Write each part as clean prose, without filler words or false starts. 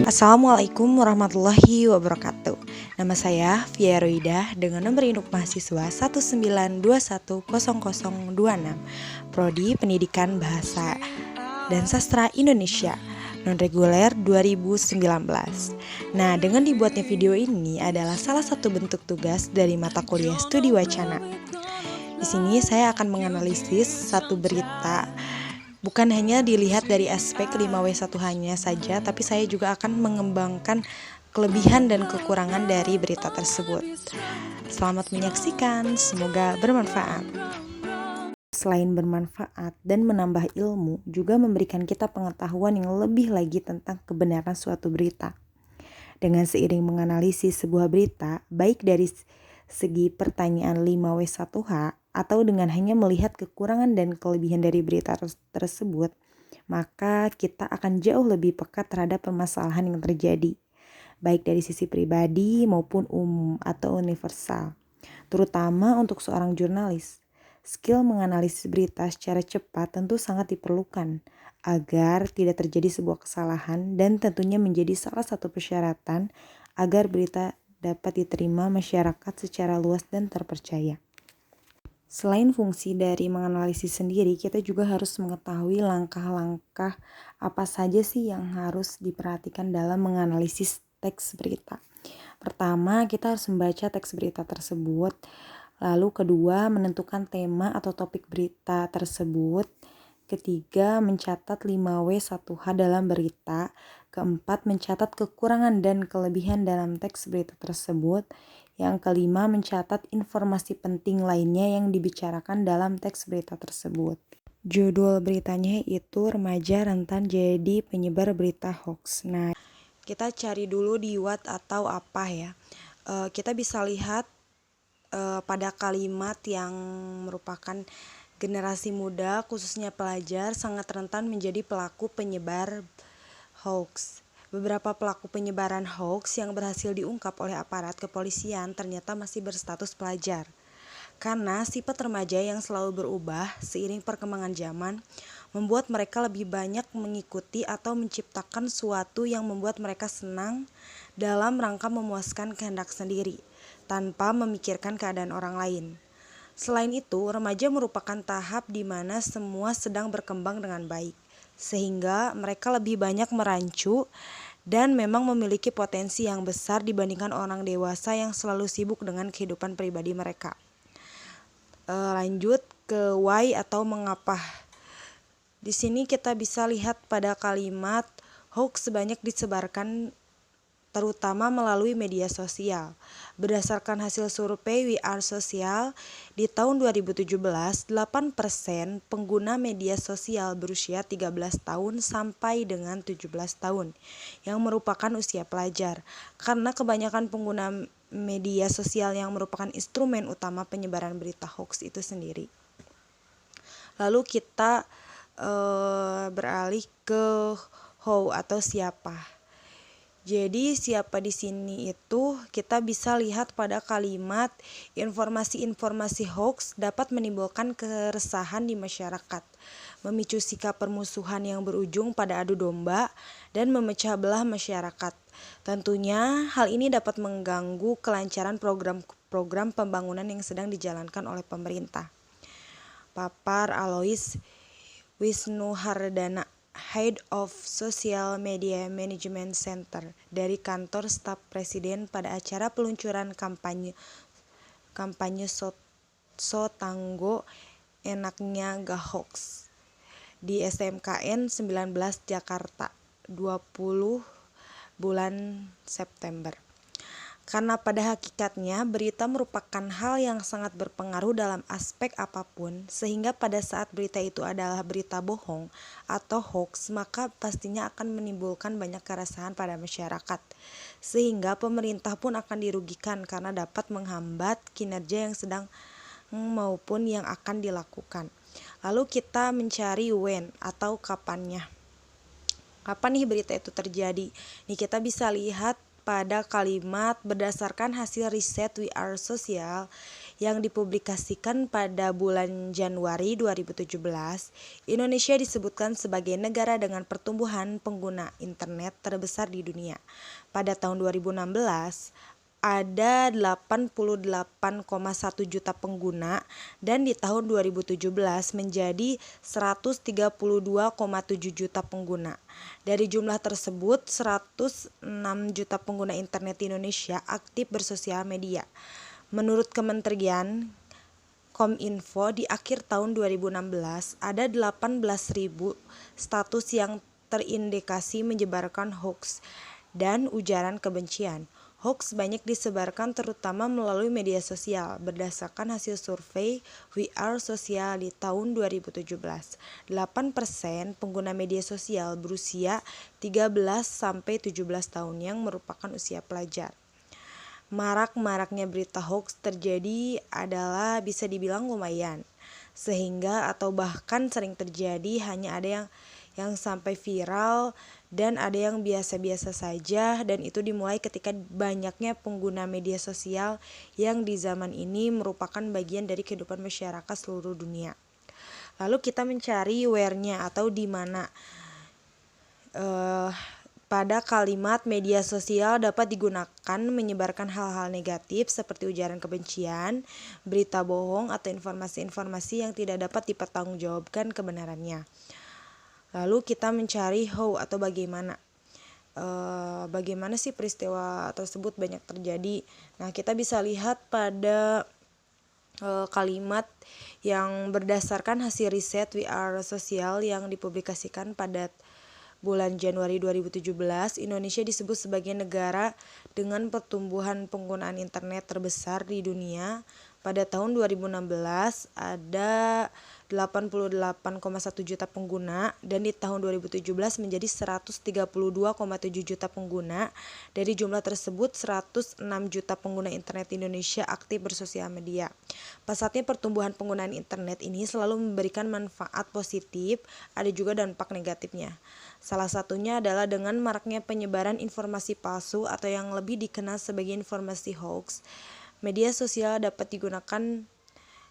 Assalamualaikum warahmatullahi wabarakatuh. Nama saya Via Roidah dengan nomor induk mahasiswa 192100026, Prodi Pendidikan Bahasa dan Sastra Indonesia, non-reguler 2019. Nah, dengan dibuatnya video ini adalah salah satu bentuk tugas dari mata kuliah studi wacana. Di sini saya akan menganalisis satu berita. Bukan hanya dilihat dari aspek 5W1H-nya saja, tapi saya juga akan mengembangkan kelebihan dan kekurangan dari berita tersebut. Selamat menyaksikan, semoga bermanfaat. Selain bermanfaat dan menambah ilmu, juga memberikan kita pengetahuan yang lebih lagi tentang kebenaran suatu berita. Dengan seiring menganalisis sebuah berita, baik dari segi pertanyaan 5W1H atau dengan hanya melihat kekurangan dan kelebihan dari berita tersebut, maka kita akan jauh lebih peka terhadap permasalahan yang terjadi, baik dari sisi pribadi maupun umum atau universal. Terutama untuk seorang jurnalis, skill menganalisis berita secara cepat tentu sangat diperlukan agar tidak terjadi sebuah kesalahan dan tentunya menjadi salah satu persyaratan agar berita dapat diterima masyarakat secara luas dan terpercaya. Selain fungsi dari menganalisis sendiri, kita juga harus mengetahui langkah-langkah apa saja sih yang harus diperhatikan dalam menganalisis teks berita. Pertama, kita harus membaca teks berita tersebut. Lalu kedua, menentukan tema atau topik berita tersebut. Ketiga, mencatat 5W1H dalam berita. Keempat, mencatat kekurangan dan kelebihan dalam teks berita tersebut. Yang kelima, mencatat informasi penting lainnya yang dibicarakan dalam teks berita tersebut. Judul beritanya itu Remaja Rentan Jadi Penyebar Berita Hoax. Nah, kita cari dulu di what atau apa ya. Kita bisa lihat pada kalimat yang merupakan generasi muda, khususnya pelajar, sangat rentan menjadi pelaku penyebar hoax. Beberapa pelaku penyebaran hoax yang berhasil diungkap oleh aparat kepolisian ternyata masih berstatus pelajar. Karena sifat remaja yang selalu berubah seiring perkembangan zaman, membuat mereka lebih banyak mengikuti atau menciptakan suatu yang membuat mereka senang dalam rangka memuaskan kehendak sendiri, tanpa memikirkan keadaan orang lain. Selain itu, remaja merupakan tahap di mana semua sedang berkembang dengan baik, sehingga mereka lebih banyak merancu dan memang memiliki potensi yang besar dibandingkan orang dewasa yang selalu sibuk dengan kehidupan pribadi mereka. Lanjut ke why atau mengapa. Di sini kita bisa lihat pada kalimat hoax sebanyak disebarkan terutama melalui media sosial. Berdasarkan hasil survei We Are Social, di tahun 2017, 8% pengguna media sosial berusia 13 tahun sampai dengan 17 tahun, yang merupakan usia pelajar. Karena kebanyakan pengguna media sosial yang merupakan instrumen utama penyebaran berita hoax itu sendiri. Lalu kita beralih ke who atau siapa. Jadi siapa di sini itu kita bisa lihat pada kalimat informasi-informasi hoax dapat menimbulkan keresahan di masyarakat, memicu sikap permusuhan yang berujung pada adu domba dan memecah belah masyarakat. Tentunya hal ini dapat mengganggu kelancaran program-program pembangunan yang sedang dijalankan oleh pemerintah. Papar Alois Wisnuhardana, Head of Social Media Management Center dari kantor staf presiden pada acara peluncuran kampanye So Tanggo Enaknya Gak Hoax di SMKN 19 Jakarta 20 bulan September. Karena pada hakikatnya berita merupakan hal yang sangat berpengaruh dalam aspek apapun, sehingga pada saat berita itu adalah berita bohong atau hoax, maka pastinya akan menimbulkan banyak keresahan pada masyarakat, sehingga pemerintah pun akan dirugikan karena dapat menghambat kinerja yang sedang maupun yang akan dilakukan. Lalu kita mencari when atau kapannya. Kapan nih berita itu terjadi? Nih kita bisa lihat pada kalimat berdasarkan hasil riset We Are Social yang dipublikasikan pada bulan Januari 2017, Indonesia disebutkan sebagai negara dengan pertumbuhan pengguna internet terbesar di dunia. Pada tahun 2016, ada 88,1 juta pengguna dan di tahun 2017 menjadi 132,7 juta pengguna. Dari jumlah tersebut, 106 juta pengguna internet di Indonesia aktif bersosial media. Menurut Kementerian Kominfo, di akhir tahun 2016 ada 18.000 status yang terindikasi menyebarkan hoax dan ujaran kebencian. Hoax banyak disebarkan terutama melalui media sosial. Berdasarkan hasil survei We Are Social di tahun 2017, 8% pengguna media sosial berusia 13-17 tahun yang merupakan usia pelajar. Marak-maraknya berita hoax terjadi adalah bisa dibilang lumayan, sehingga atau bahkan sering terjadi, hanya ada yang sampai viral dan ada yang biasa-biasa saja, dan itu dimulai ketika banyaknya pengguna media sosial yang di zaman ini merupakan bagian dari kehidupan masyarakat seluruh dunia. Lalu kita mencari where-nya atau di mana. Pada kalimat media sosial dapat digunakan menyebarkan hal-hal negatif seperti ujaran kebencian, berita bohong, atau informasi-informasi yang tidak dapat dipertanggungjawabkan kebenarannya. Lalu kita mencari how atau bagaimana. Bagaimana sih peristiwa tersebut banyak terjadi. Nah, kita bisa lihat pada kalimat yang berdasarkan hasil riset We Are Social yang dipublikasikan pada bulan Januari 2017, Indonesia disebut sebagai negara dengan pertumbuhan penggunaan internet terbesar di dunia. Pada tahun 2016 ada 88,1 juta pengguna dan di tahun 2017 menjadi 132,7 juta pengguna. Dari jumlah tersebut, 106 juta pengguna internet Indonesia aktif bersosial media. Pesatnya pertumbuhan penggunaan internet ini selalu memberikan manfaat positif, ada juga dampak negatifnya. Salah satunya adalah dengan maraknya penyebaran informasi palsu atau yang lebih dikenal sebagai informasi hoax. Media sosial dapat digunakan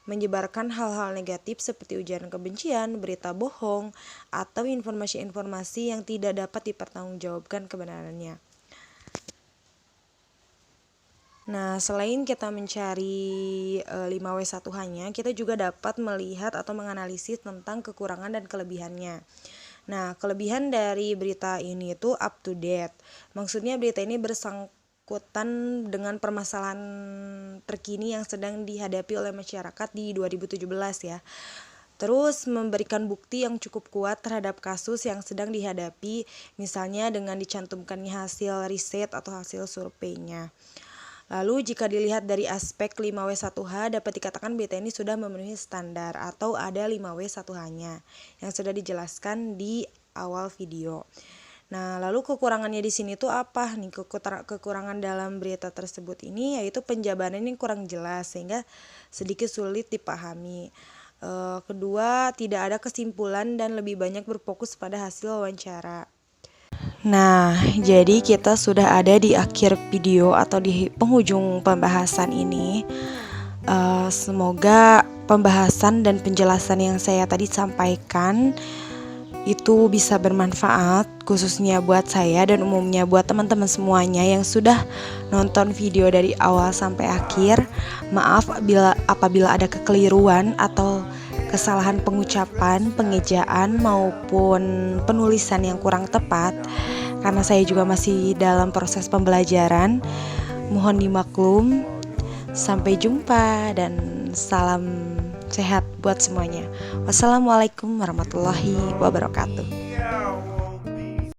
menyebarkan hal-hal negatif seperti ujaran kebencian, berita bohong, atau informasi-informasi yang tidak dapat dipertanggungjawabkan kebenarannya. Nah, selain kita mencari 5W1H-nya, kita juga dapat melihat atau menganalisis tentang kekurangan dan kelebihannya. Nah, kelebihan dari berita ini itu up to date. Maksudnya berita ini bersangkutan dengan permasalahan terkini yang sedang dihadapi oleh masyarakat di 2017 ya. Terus memberikan bukti yang cukup kuat terhadap kasus yang sedang dihadapi, misalnya dengan dicantumkannya hasil riset atau hasil surveinya. Lalu jika dilihat dari aspek 5W1H, dapat dikatakan berita ini sudah memenuhi standar atau ada 5W1H-nya yang sudah dijelaskan di awal video. Nah, lalu kekurangannya di sini tuh apa nih? Kekurangan dalam berita tersebut ini yaitu penjabaran yang kurang jelas sehingga sedikit sulit dipahami. Kedua, tidak ada kesimpulan dan lebih banyak berfokus pada hasil wawancara. Nah, jadi kita sudah ada di akhir video atau di penghujung pembahasan ini. Semoga pembahasan dan penjelasan yang saya tadi sampaikan itu bisa bermanfaat, khususnya buat saya dan umumnya buat teman-teman semuanya yang sudah nonton video dari awal sampai akhir. Maaf apabila ada kekeliruan atau kesalahan pengucapan, pengejaan maupun penulisan yang kurang tepat, karena saya juga masih dalam proses pembelajaran. Mohon dimaklum. Sampai jumpa dan salam sehat buat semuanya. Wassalamualaikum warahmatullahi wabarakatuh.